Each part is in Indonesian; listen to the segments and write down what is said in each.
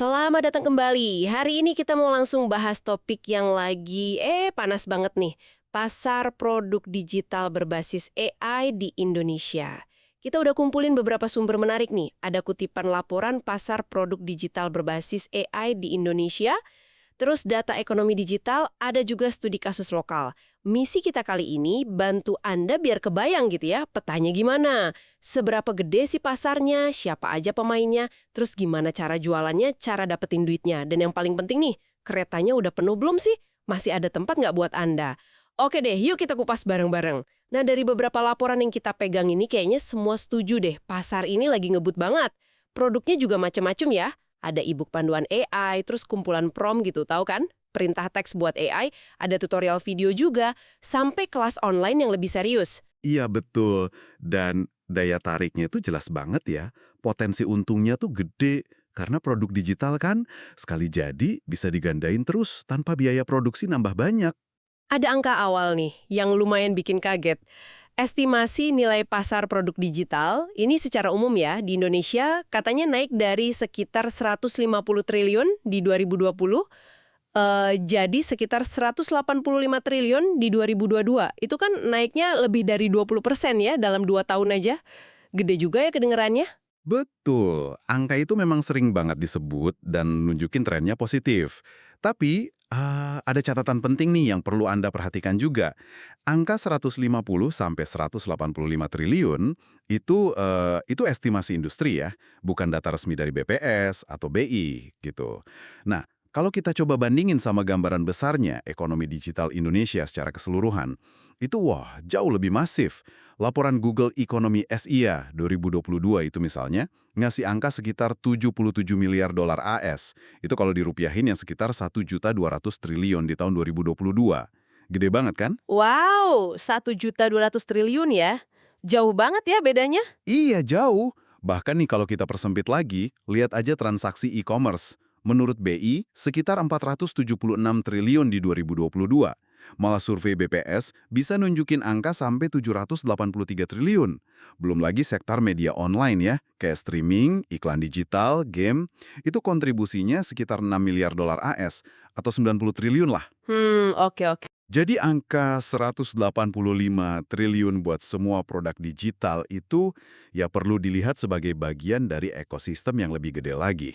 Selamat datang kembali. Hari ini kita mau langsung bahas topik yang lagi panas banget nih. Pasar produk digital berbasis AI di Indonesia. Kita udah kumpulin beberapa sumber menarik nih. Ada kutipan laporan pasar produk digital berbasis AI di Indonesia. Terus data ekonomi digital, ada juga studi kasus lokal. Misi kita kali ini bantu Anda biar kebayang gitu ya, petanya gimana, seberapa gede sih pasarnya, siapa aja pemainnya, terus gimana cara jualannya, cara dapetin duitnya. Dan yang paling penting nih, keretanya udah penuh belum sih? Masih ada tempat nggak buat Anda? Oke deh, yuk kita kupas bareng-bareng. Nah dari beberapa laporan yang kita pegang ini kayaknya semua setuju deh, pasar ini lagi ngebut banget. Produknya juga macem-macem ya. Ada e-book panduan AI, terus kumpulan prompt gitu, tahu kan? Perintah teks buat AI, ada tutorial video juga, sampai kelas online yang lebih serius. Iya betul, dan daya tariknya itu jelas banget ya. Potensi untungnya tuh gede, karena produk digital kan sekali jadi bisa digandain terus tanpa biaya produksi nambah banyak. Ada angka awal nih, yang lumayan bikin kaget. Estimasi nilai pasar produk digital, ini secara umum ya, di Indonesia katanya naik dari sekitar 150 triliun di 2020, jadi sekitar 185 triliun di 2022. Itu kan naiknya lebih dari 20% ya dalam 2 tahun aja. Gede juga ya kedengerannya. Betul, angka itu memang sering banget disebut dan nunjukin trennya positif. Tapi ada catatan penting nih yang perlu Anda perhatikan juga. Angka 150 sampai 185 triliun itu estimasi industri ya, bukan data resmi dari BPS atau BI gitu. Nah, kalau kita coba bandingin sama gambaran besarnya ekonomi digital Indonesia secara keseluruhan, itu wah jauh lebih masif. Laporan Google Economy SIA 2022 itu misalnya ngasih angka sekitar 77 miliar dolar AS. Itu kalau dirupiahin yang sekitar 1.200 triliun di tahun 2022. Gede banget kan? Wow, 1.200 triliun ya. Jauh banget ya bedanya. Iya, jauh. Bahkan nih kalau kita persempit lagi, lihat aja transaksi e-commerce. Menurut BI, sekitar 476 triliun di 2022. Malah survei BPS bisa nunjukin angka sampai 783 triliun. Belum lagi sektor media online ya, kayak streaming, iklan digital, game, itu kontribusinya sekitar 6 miliar dolar AS, atau 90 triliun lah. Oke oke. Jadi angka 185 triliun buat semua produk digital itu ya perlu dilihat sebagai bagian dari ekosistem yang lebih gede lagi.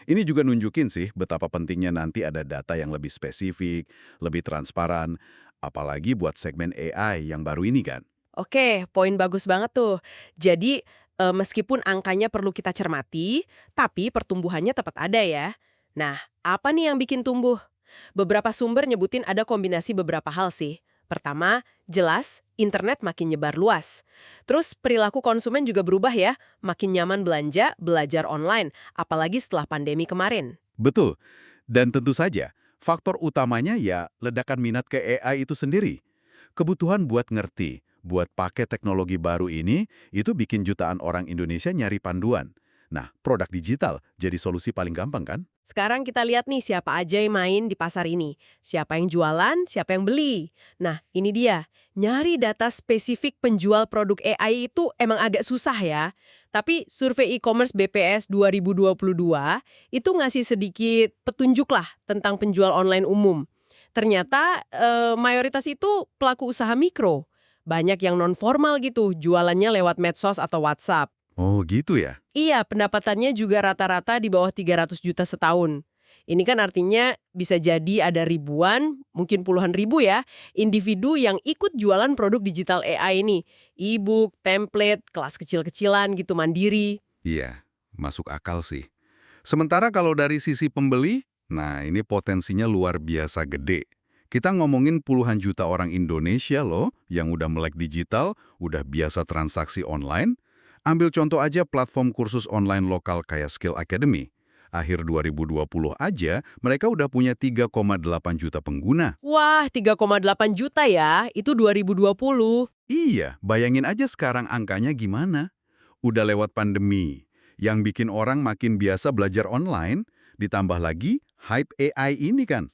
Ini juga nunjukin sih betapa pentingnya nanti ada data yang lebih spesifik, lebih transparan, apalagi buat segmen AI yang baru ini kan. Oke, poin bagus banget tuh. Jadi, meskipun angkanya perlu kita cermati, tapi pertumbuhannya tetap ada ya. Nah, apa nih yang bikin tumbuh? Beberapa sumber nyebutin ada kombinasi beberapa hal sih. Pertama, jelas internet makin nyebar luas. Terus perilaku konsumen juga berubah ya, makin nyaman belanja, belajar online, apalagi setelah pandemi kemarin. Betul. Dan tentu saja, faktor utamanya ya ledakan minat ke AI itu sendiri. Kebutuhan buat ngerti, buat pakai teknologi baru ini, itu bikin jutaan orang Indonesia nyari panduan. Nah, produk digital jadi solusi paling gampang kan? Sekarang kita lihat nih siapa aja yang main di pasar ini. Siapa yang jualan, siapa yang beli. Nah, ini dia. Nyari data spesifik penjual produk AI itu emang agak susah ya. Tapi survei e-commerce BPS 2022 itu ngasih sedikit petunjuk lah tentang penjual online umum. Ternyata mayoritas itu pelaku usaha mikro. Banyak yang non-formal gitu, jualannya lewat medsos atau WhatsApp. Oh gitu ya? Iya, pendapatannya juga rata-rata di bawah 300 juta setahun. Ini kan artinya bisa jadi ada ribuan, mungkin puluhan ribu ya, individu yang ikut jualan produk digital AI ini. E-book, template, kelas kecil-kecilan gitu mandiri. Iya, masuk akal sih. Sementara kalau dari sisi pembeli, nah ini potensinya luar biasa gede. Kita ngomongin puluhan juta orang Indonesia loh yang udah melek digital, udah biasa transaksi online. Ambil contoh aja platform kursus online lokal kayak Skill Academy. Akhir 2020 aja, mereka udah punya 3,8 juta pengguna. Wah, 3,8 juta ya, itu 2020. Iya, bayangin aja sekarang angkanya gimana. Udah lewat pandemi, yang bikin orang makin biasa belajar online, ditambah lagi hype AI ini kan.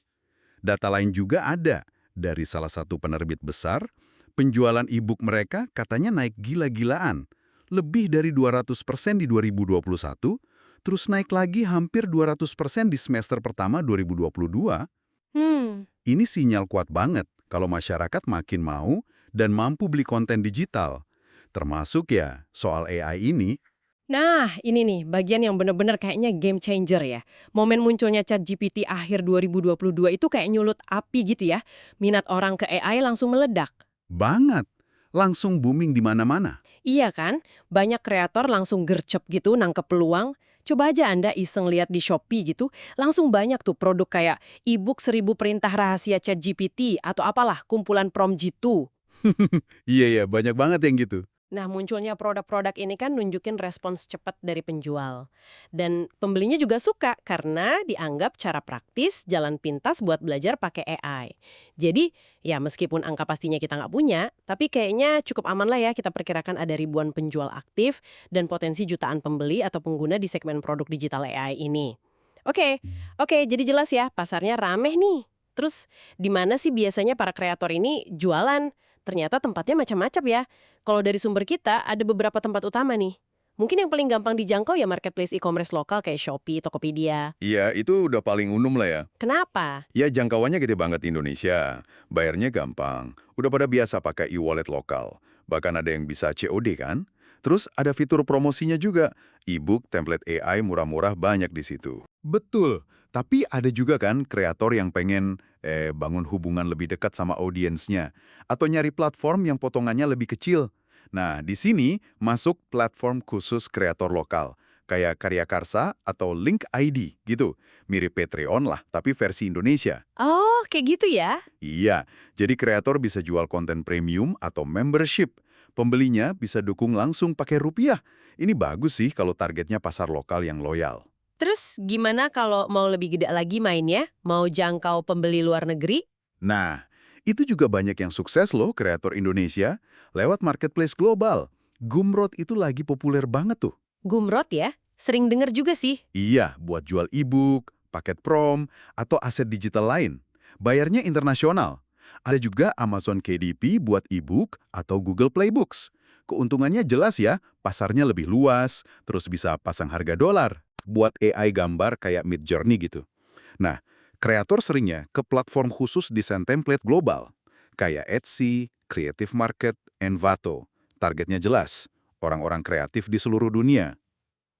Data lain juga ada. Dari salah satu penerbit besar, penjualan e-book mereka katanya naik gila-gilaan. Lebih dari 200% di 2021, terus naik lagi hampir 200% di semester pertama 2022. Ini sinyal kuat banget kalau masyarakat makin mau dan mampu beli konten digital. Termasuk ya soal AI ini. Nah, ini nih bagian yang bener-bener kayaknya game changer ya. Momen munculnya ChatGPT akhir 2022 itu kayak nyulut api gitu ya. Minat orang ke AI langsung meledak. Banget. Langsung booming di mana-mana. Iya kan? Banyak kreator langsung gercep gitu nangkep peluang. Coba aja Anda iseng lihat di Shopee gitu, langsung banyak tuh produk kayak e-book 1000 perintah rahasia ChatGPT atau apalah kumpulan prompt G2. Iya, banyak banget yang gitu. Nah, munculnya produk-produk ini kan nunjukin respons cepat dari penjual. Dan pembelinya juga suka karena dianggap cara praktis, jalan pintas buat belajar pakai AI. Jadi, ya meskipun angka pastinya kita nggak punya, tapi kayaknya cukup aman lah ya kita perkirakan ada ribuan penjual aktif dan potensi jutaan pembeli atau pengguna di segmen produk digital AI ini. Oke, oke, jadi jelas ya, pasarnya rameh nih. Terus, di mana sih biasanya para kreator ini jualan? Ternyata tempatnya macam-macam ya. Kalau dari sumber kita, ada beberapa tempat utama nih. Mungkin yang paling gampang dijangkau ya marketplace e-commerce lokal kayak Shopee, Tokopedia. Iya, itu udah paling umum lah ya. Kenapa? Ya, jangkauannya gede banget di Indonesia. Bayarnya gampang. Udah pada biasa pakai e-wallet lokal. Bahkan ada yang bisa COD kan? Terus ada fitur promosinya juga. E-book, template AI murah-murah banyak di situ. Betul. Tapi ada juga kan kreator yang pengen bangun hubungan lebih dekat sama audiensnya. Atau nyari platform yang potongannya lebih kecil. Nah, di sini masuk platform khusus kreator lokal. Kayak Karya Karsa atau Link ID gitu. Mirip Patreon lah, tapi versi Indonesia. Oh, kayak gitu ya? Iya, jadi kreator bisa jual konten premium atau membership. Pembelinya bisa dukung langsung pakai rupiah. Ini bagus sih kalau targetnya pasar lokal yang loyal. Terus gimana kalau mau lebih gede lagi mainnya? Mau jangkau pembeli luar negeri? Nah, itu juga banyak yang sukses loh kreator Indonesia lewat marketplace global. Gumroad itu lagi populer banget tuh. Gumroad ya? Sering denger juga sih. Iya, buat jual e-book, paket prom, atau aset digital lain. Bayarnya internasional. Ada juga Amazon KDP buat e-book atau Google Play Books. Keuntungannya jelas ya, pasarnya lebih luas, terus bisa pasang harga dolar. Buat AI gambar kayak Midjourney gitu. Nah, kreator seringnya ke platform khusus desain template global, kayak Etsy, Creative Market, Envato. Targetnya jelas, orang-orang kreatif di seluruh dunia.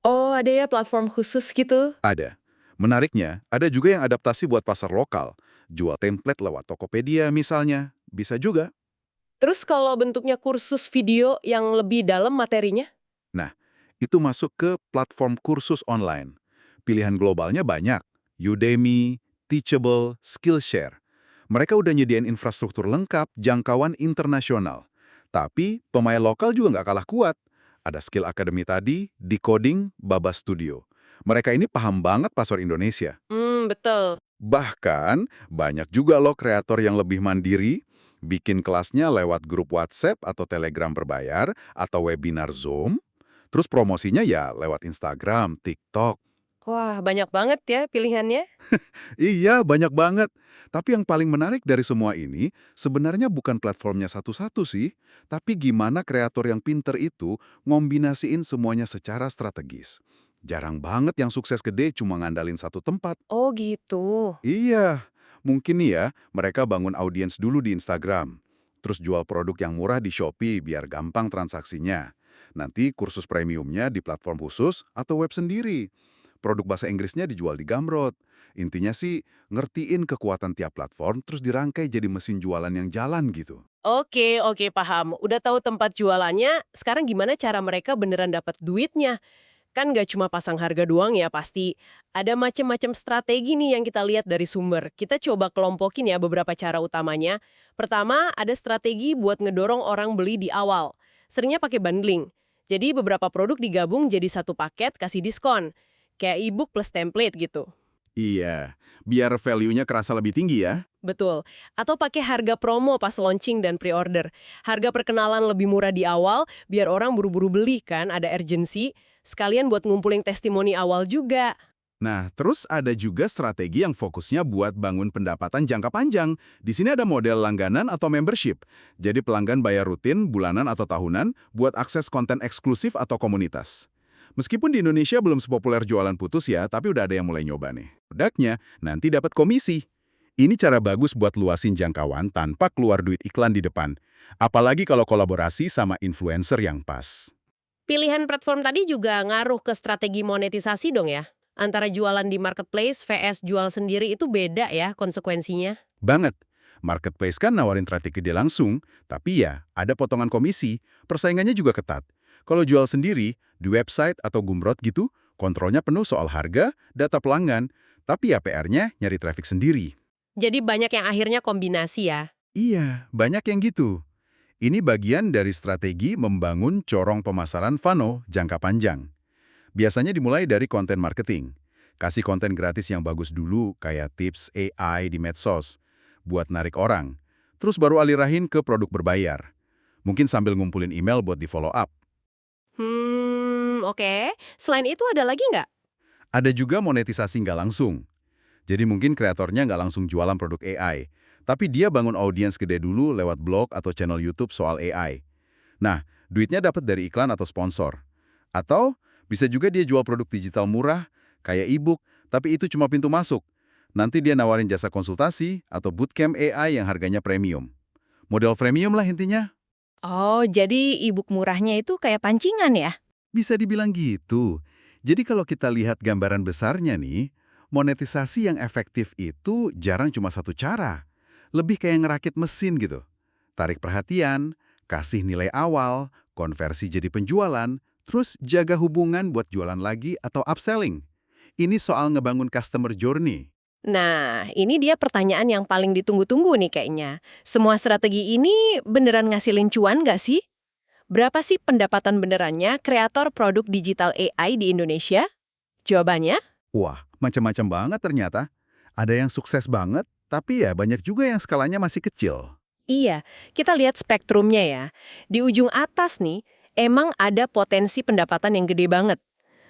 Oh, ada ya platform khusus gitu? Ada. Menariknya, ada juga yang adaptasi buat pasar lokal. Jual template lewat Tokopedia misalnya. Bisa juga. Terus kalau bentuknya kursus video yang lebih dalam materinya? Nah, itu masuk ke platform kursus online. Pilihan globalnya banyak. Udemy, Teachable, Skillshare. Mereka udah nyediain infrastruktur lengkap, jangkauan internasional. Tapi pemain lokal juga nggak kalah kuat. Ada Skill Academy tadi, Decoding, Baba Studio. Mereka ini paham banget pasar Indonesia. Betul. Bahkan, banyak juga loh kreator yang lebih mandiri, bikin kelasnya lewat grup WhatsApp atau Telegram berbayar, atau webinar Zoom, terus promosinya ya lewat Instagram, TikTok. Wah, banyak banget ya pilihannya. Iya, banyak banget. Tapi yang paling menarik dari semua ini, sebenarnya bukan platformnya satu-satu sih, tapi gimana kreator yang pinter itu ngombinasiin semuanya secara strategis. Jarang banget yang sukses gede cuma ngandalin satu tempat. Oh gitu. Iya, mungkin nih ya, mereka bangun audiens dulu di Instagram. Terus jual produk yang murah di Shopee biar gampang transaksinya. Nanti kursus premiumnya di platform khusus atau web sendiri. Produk bahasa Inggrisnya dijual di Gumroad. Intinya sih, ngertiin kekuatan tiap platform terus dirangkai jadi mesin jualan yang jalan gitu. Oke, oke, paham. Udah tahu tempat jualannya, sekarang gimana cara mereka beneran dapat duitnya? Kan nggak cuma pasang harga doang ya pasti. Ada macam-macam strategi nih yang kita lihat dari sumber. Kita coba kelompokin ya beberapa cara utamanya. Pertama, ada strategi buat ngedorong orang beli di awal. Seringnya pakai bundling. Jadi beberapa produk digabung jadi satu paket kasih diskon. Kayak e-book plus template gitu. Iya, biar value-nya kerasa lebih tinggi ya. Betul. Atau pakai harga promo pas launching dan pre-order. Harga perkenalan lebih murah di awal, biar orang buru-buru beli kan, ada urgency. Sekalian buat ngumpulin testimoni awal juga. Nah, terus ada juga strategi yang fokusnya buat bangun pendapatan jangka panjang. Di sini ada model langganan atau membership. Jadi pelanggan bayar rutin, bulanan atau tahunan, buat akses konten eksklusif atau komunitas. Meskipun di Indonesia belum sepopuler jualan putus ya, tapi udah ada yang mulai nyoba nih. Produknya nanti dapat komisi. Ini cara bagus buat luasin jangkauan tanpa keluar duit iklan di depan. Apalagi kalau kolaborasi sama influencer yang pas. Pilihan platform tadi juga ngaruh ke strategi monetisasi dong ya? Antara jualan di marketplace vs jual sendiri itu beda ya konsekuensinya? Banget. Marketplace kan nawarin traffic gede langsung, tapi ya ada potongan komisi, persaingannya juga ketat. Kalau jual sendiri, di website atau Gumroad gitu, kontrolnya penuh soal harga, data pelanggan, tapi ya PR-nya nyari traffic sendiri. Jadi banyak yang akhirnya kombinasi ya? Iya, banyak yang gitu. Ini bagian dari strategi membangun corong pemasaran funnel jangka panjang. Biasanya dimulai dari konten marketing. Kasih konten gratis yang bagus dulu, kayak tips AI di medsos, buat narik orang. Terus baru alirahin ke produk berbayar. Mungkin sambil ngumpulin email buat di-follow up. Oke. Selain itu ada lagi nggak? Ada juga monetisasi nggak langsung. Jadi mungkin kreatornya nggak langsung jualan produk AI, tapi dia bangun audiens gede dulu lewat blog atau channel YouTube soal AI. Nah, duitnya dapat dari iklan atau sponsor. Atau bisa juga dia jual produk digital murah, kayak e-book, tapi itu cuma pintu masuk. Nanti dia nawarin jasa konsultasi atau bootcamp AI yang harganya premium. Model premium lah intinya. Oh, jadi e-book murahnya itu kayak pancingan ya? Bisa dibilang gitu. Jadi kalau kita lihat gambaran besarnya nih, monetisasi yang efektif itu jarang cuma satu cara. Lebih kayak ngerakit mesin gitu. Tarik perhatian, kasih nilai awal, konversi jadi penjualan, terus jaga hubungan buat jualan lagi atau upselling. Ini soal ngebangun customer journey. Nah, ini dia pertanyaan yang paling ditunggu-tunggu nih kayaknya. Semua strategi ini beneran ngasilin cuan nggak sih? Berapa sih pendapatan benerannya kreator produk digital AI di Indonesia? Jawabannya? Wah, macam-macam banget ternyata. Ada yang sukses banget, tapi ya banyak juga yang skalanya masih kecil. Iya, kita lihat spektrumnya ya. Di ujung atas nih, emang ada potensi pendapatan yang gede banget.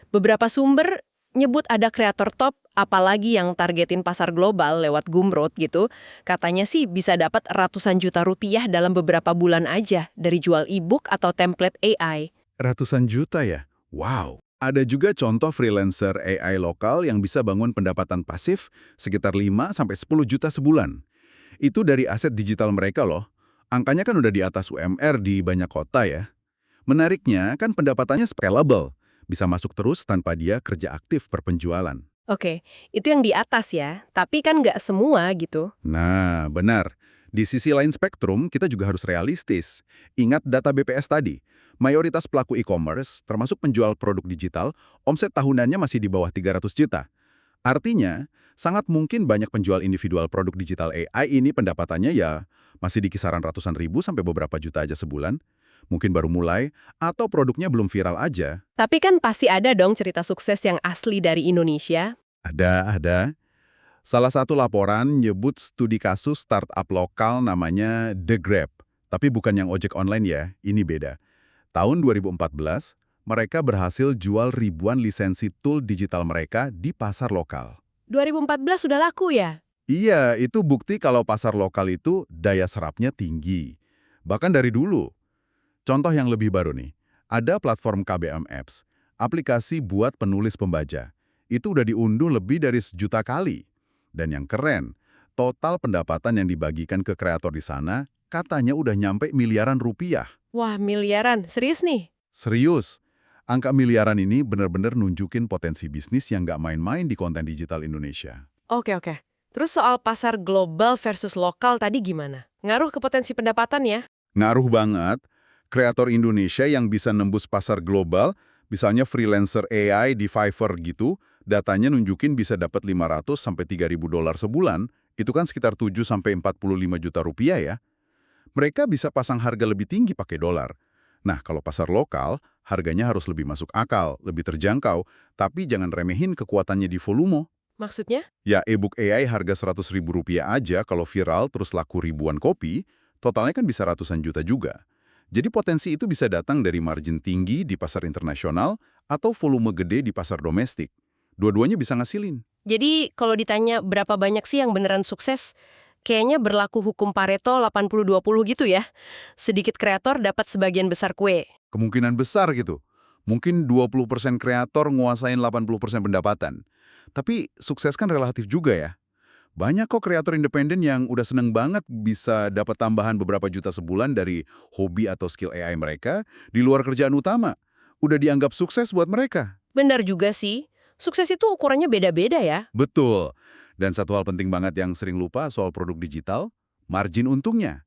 Beberapa sumber nyebut ada kreator top, apalagi yang targetin pasar global lewat Gumroad gitu. Katanya sih bisa dapat ratusan juta rupiah dalam beberapa bulan aja dari jual e-book atau template AI. Ratusan juta ya? Wow! Ada juga contoh freelancer AI lokal yang bisa bangun pendapatan pasif sekitar 5-10 juta sebulan. Itu dari aset digital mereka loh. Angkanya kan udah di atas UMR di banyak kota ya. Menariknya kan pendapatannya scalable. Bisa masuk terus tanpa dia kerja aktif per penjualan. Oke, itu yang di atas ya, tapi kan nggak semua gitu. Nah, benar. Di sisi lain spektrum, kita juga harus realistis. Ingat data BPS tadi. Mayoritas pelaku e-commerce, termasuk penjual produk digital, omset tahunannya masih di bawah 300 juta. Artinya, sangat mungkin banyak penjual individual produk digital AI ini pendapatannya ya masih di kisaran ratusan ribu sampai beberapa juta aja sebulan. Mungkin baru mulai, atau produknya belum viral aja. Tapi kan pasti ada dong cerita sukses yang asli dari Indonesia. Ada. Salah satu laporan nyebut studi kasus startup lokal namanya The Grab. Tapi bukan yang ojek online ya, ini beda. Tahun 2014, mereka berhasil jual ribuan lisensi tool digital mereka di pasar lokal. 2014 sudah laku ya? Iya, itu bukti kalau pasar lokal itu daya serapnya tinggi. Bahkan dari dulu. Contoh yang lebih baru nih, ada platform KBM Apps, aplikasi buat penulis pembaca. Itu udah diunduh lebih dari 1 juta kali. Dan yang keren, total pendapatan yang dibagikan ke kreator di sana katanya udah nyampe miliaran rupiah. Wah, miliaran. Serius nih? Serius, angka miliaran ini benar-benar nunjukin potensi bisnis yang nggak main-main di konten digital Indonesia. Oke. Terus soal pasar global versus lokal tadi gimana? Ngaruh ke potensi pendapatan ya? Ngaruh banget. Kreator Indonesia yang bisa nembus pasar global, misalnya freelancer AI di Fiverr gitu, datanya nunjukin bisa dapat 500 sampai 3.000 dolar sebulan, itu kan sekitar 7 sampai 45 juta rupiah ya. Mereka bisa pasang harga lebih tinggi pakai dolar. Nah, kalau pasar lokal, harganya harus lebih masuk akal, lebih terjangkau, tapi jangan remehin kekuatannya di volume. Maksudnya? Ya, e-book AI harga 100 ribu rupiah aja kalau viral terus laku ribuan kopi, totalnya kan bisa ratusan juta juga. Jadi potensi itu bisa datang dari margin tinggi di pasar internasional atau volume gede di pasar domestik. Dua-duanya bisa ngasilin. Jadi kalau ditanya berapa banyak sih yang beneran sukses, kayaknya berlaku hukum Pareto 80-20 gitu ya. Sedikit kreator dapat sebagian besar kue. Kemungkinan besar gitu. Mungkin 20% kreator nguasain 80% pendapatan. Tapi sukses kan relatif juga ya. Banyak kok kreator independen yang udah seneng banget bisa dapat tambahan beberapa juta sebulan dari hobi atau skill AI mereka di luar kerjaan utama. Udah dianggap sukses buat mereka. Benar juga sih. Sukses itu ukurannya beda-beda ya. Betul. Dan satu hal penting banget yang sering lupa soal produk digital, margin untungnya.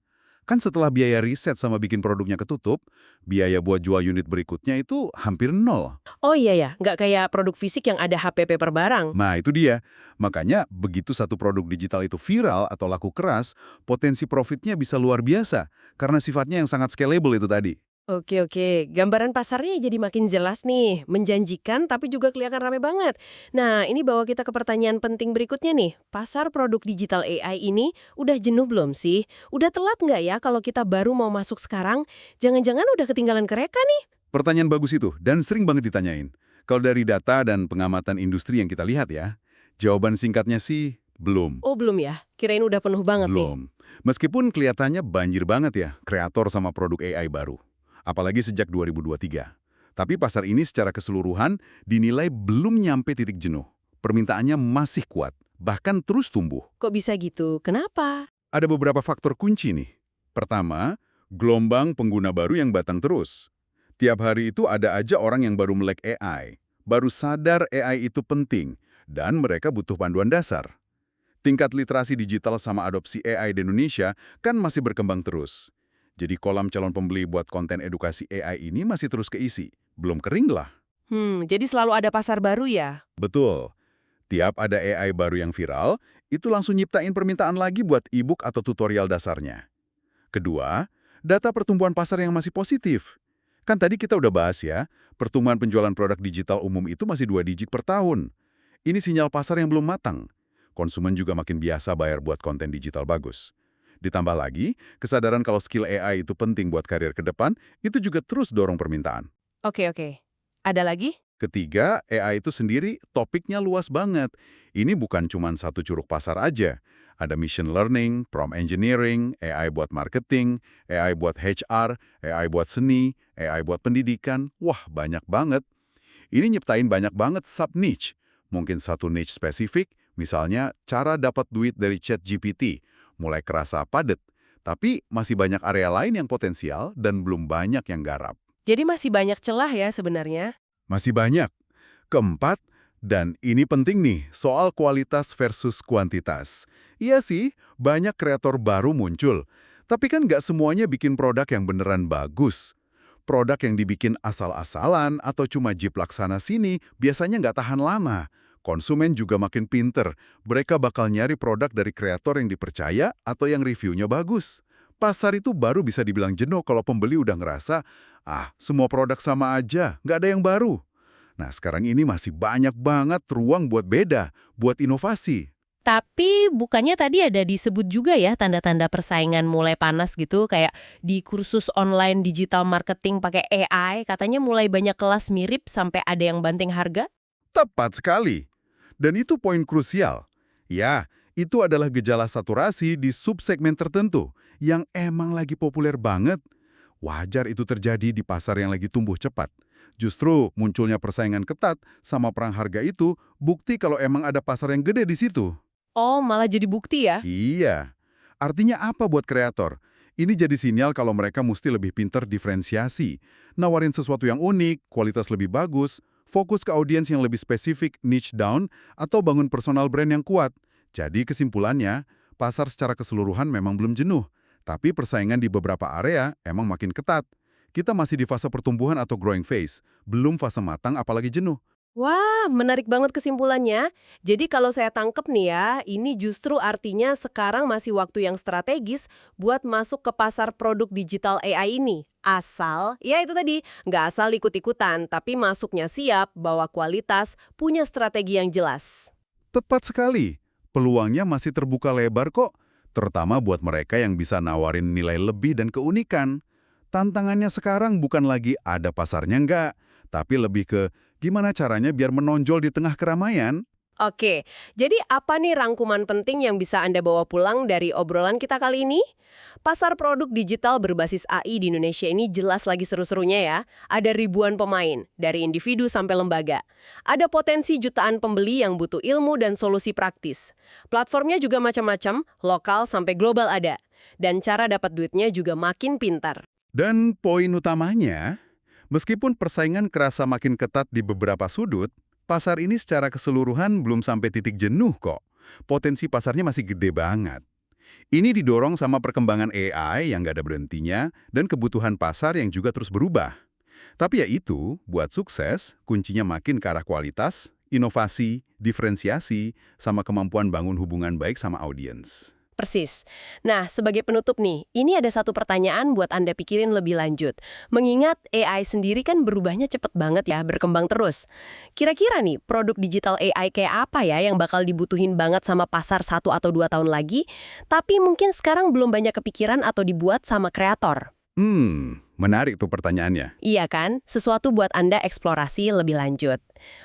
Kan setelah biaya riset sama bikin produknya ketutup, biaya buat jual unit berikutnya itu hampir nol. Oh iya ya, nggak kayak produk fisik yang ada HPP per barang. Nah, itu dia. Makanya begitu satu produk digital itu viral atau laku keras, potensi profitnya bisa luar biasa karena sifatnya yang sangat scalable itu tadi. Oke, gambaran pasarnya jadi makin jelas nih, menjanjikan tapi juga kelihatan rame banget. Nah, ini bawa kita ke pertanyaan penting berikutnya nih. Pasar produk digital AI ini udah jenuh belum sih? Udah telat nggak ya kalau kita baru mau masuk sekarang? Jangan-jangan udah ketinggalan kereka nih? Pertanyaan bagus itu, dan sering banget ditanyain. Kalau dari data dan pengamatan industri yang kita lihat ya, jawaban singkatnya sih, belum. Oh belum ya? Kirain udah penuh banget nih. Belum. Meskipun kelihatannya banjir banget ya, kreator sama produk AI baru. Apalagi sejak 2023. Tapi pasar ini secara keseluruhan dinilai belum nyampe titik jenuh. Permintaannya masih kuat, bahkan terus tumbuh. Kok bisa gitu? Kenapa? Ada beberapa faktor kunci nih. Pertama, gelombang pengguna baru yang batang terus. Tiap hari itu ada aja orang yang baru melek AI, baru sadar AI itu penting, dan mereka butuh panduan dasar. Tingkat literasi digital sama adopsi AI di Indonesia kan masih berkembang terus. Jadi kolam calon pembeli buat konten edukasi AI ini masih terus keisi. Belum kering lah. Jadi selalu ada pasar baru ya? Betul. Tiap ada AI baru yang viral, itu langsung nyiptain permintaan lagi buat e-book atau tutorial dasarnya. Kedua, data pertumbuhan pasar yang masih positif. Kan tadi kita udah bahas ya, pertumbuhan penjualan produk digital umum itu masih 2 digit per tahun. Ini sinyal pasar yang belum matang. Konsumen juga makin biasa bayar buat konten digital bagus. Ditambah lagi, kesadaran kalau skill AI itu penting buat karir ke depan, itu juga terus dorong permintaan. Oke. Ada lagi? Ketiga, AI itu sendiri topiknya luas banget. Ini bukan cuma satu curug pasar aja. Ada machine learning, prompt engineering, AI buat marketing, AI buat HR, AI buat seni, AI buat pendidikan. Wah, banyak banget. Ini nyiptain banyak banget sub-niche. Mungkin satu niche spesifik, misalnya cara dapat duit dari ChatGPT, mulai kerasa padat. Tapi masih banyak area lain yang potensial dan belum banyak yang garap. Jadi masih banyak celah ya sebenarnya? Masih banyak. Keempat, dan ini penting nih, soal kualitas versus kuantitas. Iya sih, banyak kreator baru muncul. Tapi kan nggak semuanya bikin produk yang beneran bagus. Produk yang dibikin asal-asalan atau cuma jiplak sana sini biasanya nggak tahan lama. Konsumen juga makin pinter. Mereka bakal nyari produk dari kreator yang dipercaya atau yang reviewnya bagus. Pasar itu baru bisa dibilang jenuh kalau pembeli udah ngerasa, semua produk sama aja, nggak ada yang baru. Nah, sekarang ini masih banyak banget ruang buat beda, buat inovasi. Tapi bukannya tadi ada disebut juga ya tanda-tanda persaingan mulai panas gitu, kayak di kursus online digital marketing pakai AI, katanya mulai banyak kelas mirip sampai ada yang banting harga? Tepat sekali. Dan itu poin krusial. Ya, itu adalah gejala saturasi di subsegmen tertentu yang emang lagi populer banget. Wajar itu terjadi di pasar yang lagi tumbuh cepat. Justru munculnya persaingan ketat sama perang harga itu bukti kalau emang ada pasar yang gede di situ. Oh, malah jadi bukti ya? Iya. Artinya apa buat kreator? Ini jadi sinyal kalau mereka mesti lebih pinter diferensiasi. Nawarin sesuatu yang unik, kualitas lebih bagus, fokus ke audiens yang lebih spesifik, niche down, atau bangun personal brand yang kuat. Jadi kesimpulannya, pasar secara keseluruhan memang belum jenuh. Tapi persaingan di beberapa area emang makin ketat. Kita masih di fase pertumbuhan atau growing phase, belum fase matang apalagi jenuh. Wah, menarik banget kesimpulannya. Jadi kalau saya tangkep nih ya, ini justru artinya sekarang masih waktu yang strategis buat masuk ke pasar produk digital AI ini. Asal, ya itu tadi, nggak asal ikut-ikutan, tapi masuknya siap, bawa kualitas, punya strategi yang jelas. Tepat sekali. Peluangnya masih terbuka lebar kok, terutama buat mereka yang bisa nawarin nilai lebih dan keunikan. Tantangannya sekarang bukan lagi ada pasarnya nggak, tapi lebih ke gimana caranya biar menonjol di tengah keramaian. Oke, jadi apa nih rangkuman penting yang bisa Anda bawa pulang dari obrolan kita kali ini? Pasar produk digital berbasis AI di Indonesia ini jelas lagi seru-serunya ya. Ada ribuan pemain, dari individu sampai lembaga. Ada potensi jutaan pembeli yang butuh ilmu dan solusi praktis. Platformnya juga macam-macam, lokal sampai global ada. Dan cara dapat duitnya juga makin pintar. Dan poin utamanya, meskipun persaingan kerasa makin ketat di beberapa sudut, pasar ini secara keseluruhan belum sampai titik jenuh kok. Potensi pasarnya masih gede banget. Ini didorong sama perkembangan AI yang gak ada berhentinya dan kebutuhan pasar yang juga terus berubah. Tapi ya itu, buat sukses, kuncinya makin ke arah kualitas, inovasi, diferensiasi, sama kemampuan bangun hubungan baik sama audiens. Persis. Nah, sebagai penutup nih, ini ada satu pertanyaan buat Anda pikirin lebih lanjut. Mengingat AI sendiri kan berubahnya cepet banget ya, berkembang terus. Kira-kira nih, produk digital AI kayak apa ya yang bakal dibutuhin banget sama pasar 1 atau 2 tahun lagi, tapi mungkin sekarang belum banyak kepikiran atau dibuat sama kreator? Menarik tuh pertanyaannya. Iya kan? Sesuatu buat Anda eksplorasi lebih lanjut.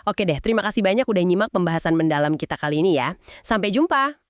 Oke deh, terima kasih banyak udah nyimak pembahasan mendalam kita kali ini ya. Sampai jumpa!